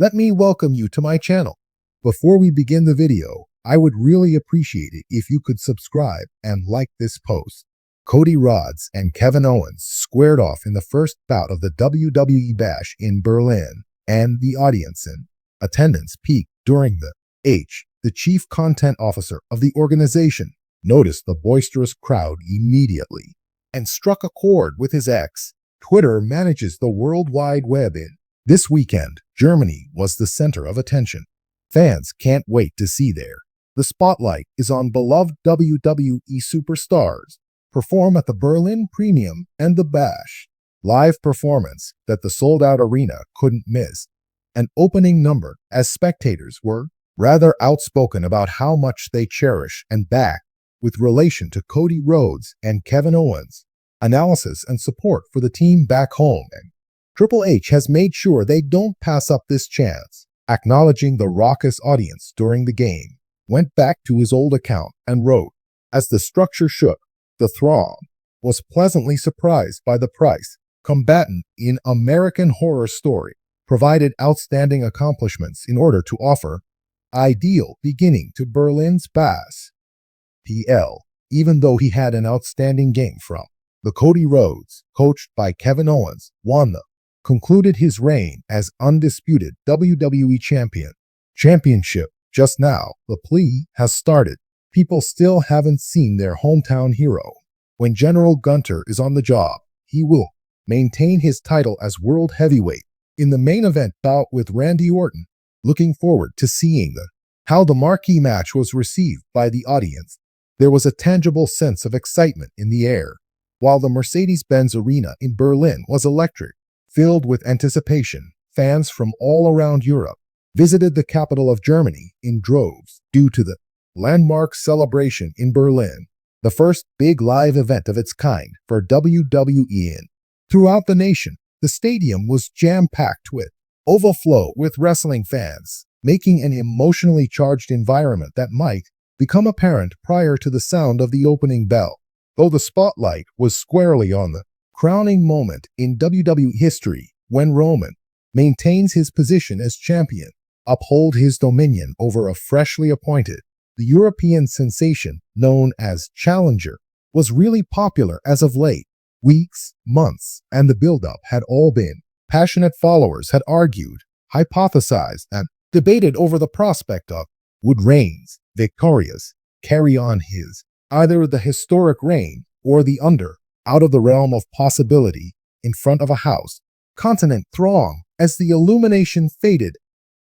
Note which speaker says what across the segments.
Speaker 1: Let me welcome you to my channel. Before we begin the video, I would really appreciate it if you could subscribe and like this post. Cody Rhodes and Kevin Owens squared off in the first bout of the WWE Bash in Berlin, and the audience in attendance peaked during the chief content officer of the organization, noticed the boisterous crowd immediately and struck a chord with his ex. Twitter manages the World Wide Web. In this weekend, Germany was the center of attention. Fans can't wait to see the spotlight is on beloved WWE superstars perform at the Berlin Premium and the Bash. Live performance that the sold-out arena couldn't miss. An opening number as spectators were rather outspoken about how much they cherish and back with relation to Cody Rhodes and Kevin Owens. Analysis and support for the team back home, and Triple H has made sure they don't pass up this chance. Acknowledging the raucous audience during the game, went back to his old account and wrote, "As the structure shook, the throng was pleasantly surprised by the price. Combatant in American Horror Story provided outstanding accomplishments in order to offer ideal beginning to Berlin's Bash. PL, even though he had an outstanding game from the Cody Rhodes, coached by Kevin Owens, won the concluded his reign as undisputed WWE champion. Championship just now, the plea has started. People still haven't seen their hometown hero. When General Gunter is on the job, he will maintain his title as World Heavyweight in the main event bout with Randy Orton. Looking forward to seeing how the marquee match was received by the audience. There was a tangible sense of excitement in the air, while the Mercedes-Benz Arena in Berlin was electric, filled with anticipation. Fans from all around Europe visited the capital of Germany in droves due to the landmark celebration in Berlin, the first big live event of its kind for WWE. Throughout the nation, the stadium was jam-packed with overflow with wrestling fans, making an emotionally charged environment that might become apparent prior to the sound of the opening bell. Though the spotlight was squarely on the crowning moment in WWE history, when Roman maintains his position as champion, uphold his dominion over a freshly appointed, the European sensation known as Challenger was really popular as of late. Weeks, months, and the build-up had all been. Passionate followers had argued, hypothesized, and debated over the prospect of would Reigns, victorious, carry on his either the historic reign or the out of the realm of possibility in front of a house continent throng as the illumination faded.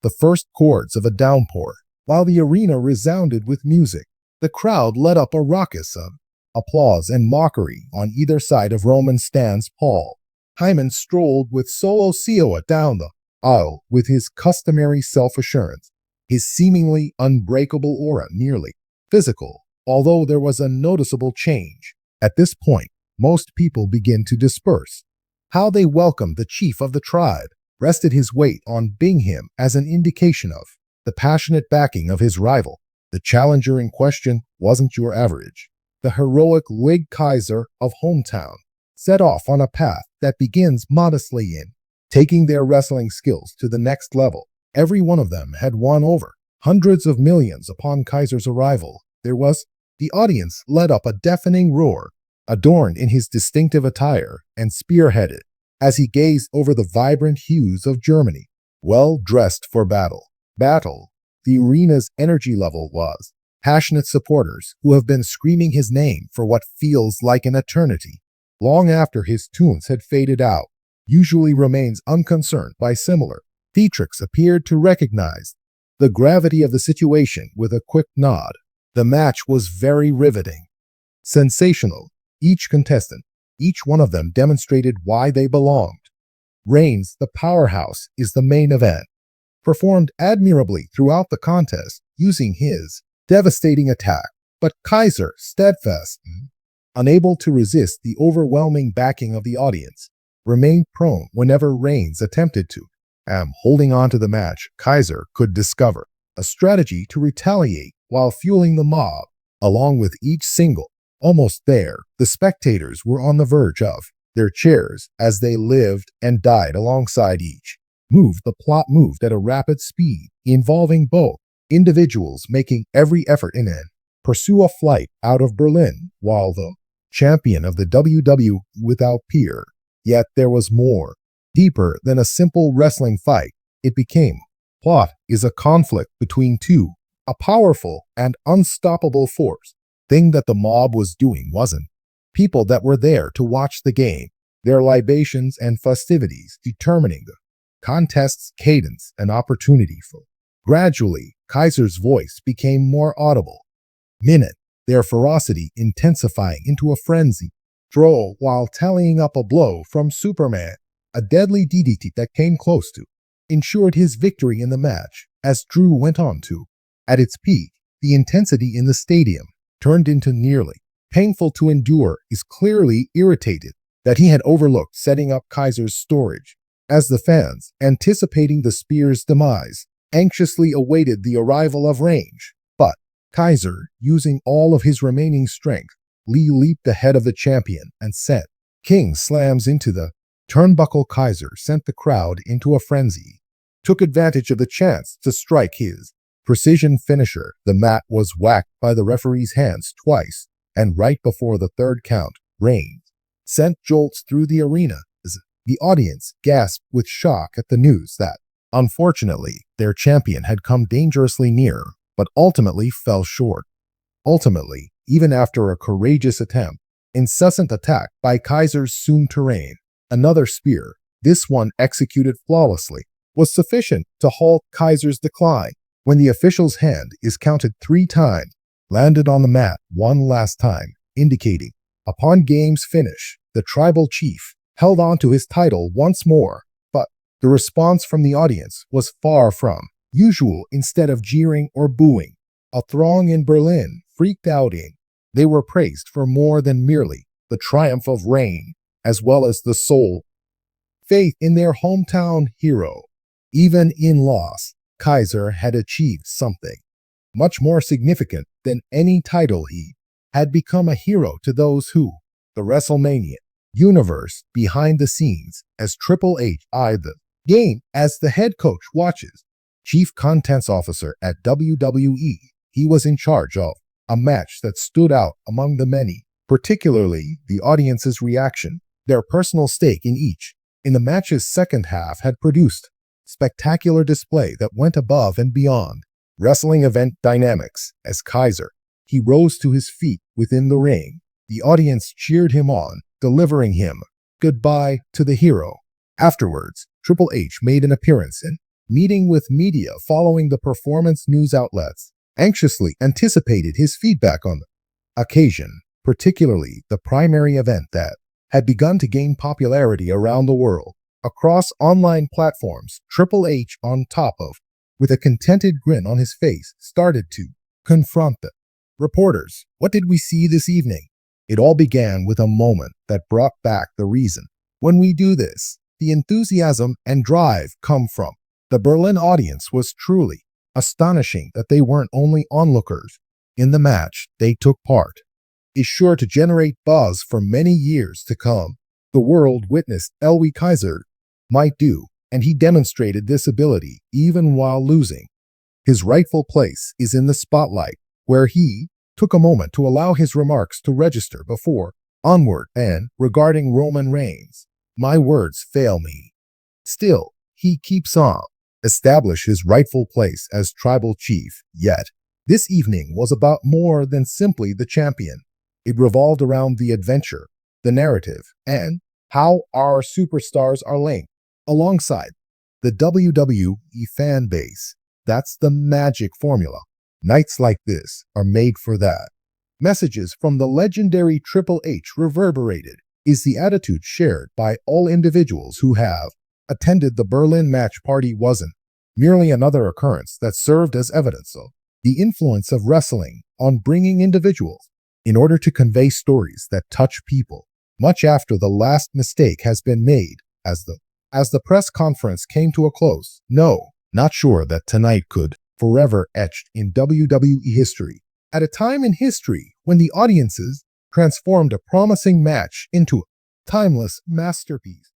Speaker 1: The first chords of a downpour, while the arena resounded with music, the crowd let up a raucous of applause and mockery on either side of Roman stands. Paul Heyman strolled with Solo Sikoa down the aisle with his customary self-assurance, his seemingly unbreakable aura nearly physical, although there was a noticeable change. At this point, most people begin to disperse. How they welcomed the chief of the tribe rested his weight on Bingham as an indication of the passionate backing of his rival. The challenger in question wasn't your average. The heroic Wig Kaiser of hometown set off on a path that begins modestly in taking their wrestling skills to the next level. Every one of them had won over hundreds of millions upon Kaiser's arrival. The audience let up a deafening roar, adorned in his distinctive attire and spearheaded as he gazed over the vibrant hues of Germany, well dressed for battle. The arena's energy level was passionate supporters who have been screaming his name for what feels like an eternity, long after his tunes had faded out, usually remains unconcerned by similar theatrics, appeared to recognize the gravity of the situation with a quick nod. The match was very riveting, sensational. Each contestant, each one of them demonstrated why they belonged. Reigns, the powerhouse, is the main event, performed admirably throughout the contest, using his devastating attack, but Kaiser, steadfast, unable to resist the overwhelming backing of the audience, remained prone whenever Reigns attempted to. Holding on to the match, Kaiser could discover a strategy to retaliate while fueling the mob. Along with each single, almost there, the spectators were on the verge of their chairs as they lived and died alongside each The plot moved at a rapid speed, involving both individuals making every effort in an pursue a flight out of Berlin, while the champion of the WWE without peer. Yet there was more, deeper than a simple wrestling fight. It became plot is a conflict between two, a powerful and unstoppable force. Thing that the mob was doing wasn't. People that were there to watch the game, their libations and festivities determining the contest's cadence and opportunity for. Gradually, Kaiser's voice became more audible. Minute, their ferocity intensifying into a frenzy. Droll while tallying up a blow from Superman, a deadly DDT that came close to, ensured his victory in the match. As Drew went on to, at its peak, the intensity in the stadium turned into nearly painful to endure. Is clearly irritated that he had overlooked setting up Kaiser's storage, as the fans, anticipating the spear's demise, anxiously awaited the arrival of Range. But Kaiser, using all of his remaining strength, leaped ahead of the champion and sent King slams into the turnbuckle. Kaiser sent the crowd into a frenzy, took advantage of the chance to strike his precision finisher. The mat was whacked by the referee's hands twice, and right before the third count, Reigns sent jolts through the arena. The audience gasped with shock at the news that, unfortunately, their champion had come dangerously near, but ultimately fell short. Ultimately, even after a courageous attempt, incessant attack by Kaiser's soon-to-reign, another spear, this one executed flawlessly, was sufficient to halt Kaiser's decline. When the official's hand is counted 3 times, landed on the mat one last time, indicating, upon game's finish, the tribal chief held on to his title once more. But the response from the audience was far from usual. Instead of jeering or booing, a throng in Berlin freaked out. They were praised for more than merely the triumph of Reign, as well as the soul faith in their hometown hero. Even in loss, Kaiser had achieved something much more significant than any title. He had become a hero to those who, the WrestleMania universe behind the scenes, as Triple H eyed the game as the head coach watches, chief contents officer at WWE. He was in charge of a match that stood out among the many, particularly the audience's reaction, their personal stake in each. In the match's second half had produced spectacular display that went above and beyond wrestling event dynamics. As Kaiser, he rose to his feet within the ring. The audience cheered him on, delivering him goodbye to the hero. Afterwards, Triple H made an appearance in meeting with media following the performance. News outlets anxiously anticipated his feedback on the occasion, particularly the primary event that had begun to gain popularity around the world. Across online platforms, Triple H, on top of, with a contented grin on his face, started to confront the reporters. What did we see this evening? It all began with a moment that brought back the reason. When we do this, the enthusiasm and drive come from. The Berlin audience was truly astonishing that they weren't only onlookers in the match, they took part. Is sure to generate buzz for many years to come. The world witnessed Elwy Kaiser might do, and he demonstrated this ability even while losing. His rightful place is in the spotlight, where he took a moment to allow his remarks to register before onward. And regarding Roman Reigns, my words fail me. Still, he keeps on, establish his rightful place as tribal chief. Yet, this evening was about more than simply the champion. It revolved around the adventure, the narrative, and how our superstars are linked alongside the WWE fan base. That's the magic formula. Nights like this are made for that. Messages from the legendary Triple H reverberated is the attitude shared by all individuals who have attended the Berlin match party. Wasn't merely another occurrence that served as evidence of the influence of wrestling on bringing individuals in order to convey stories that touch people much after the last mistake has been made. As the press conference came to a close, no, not sure that tonight could forever etched in WWE history, at a time in history when the audiences transformed a promising match into a timeless masterpiece.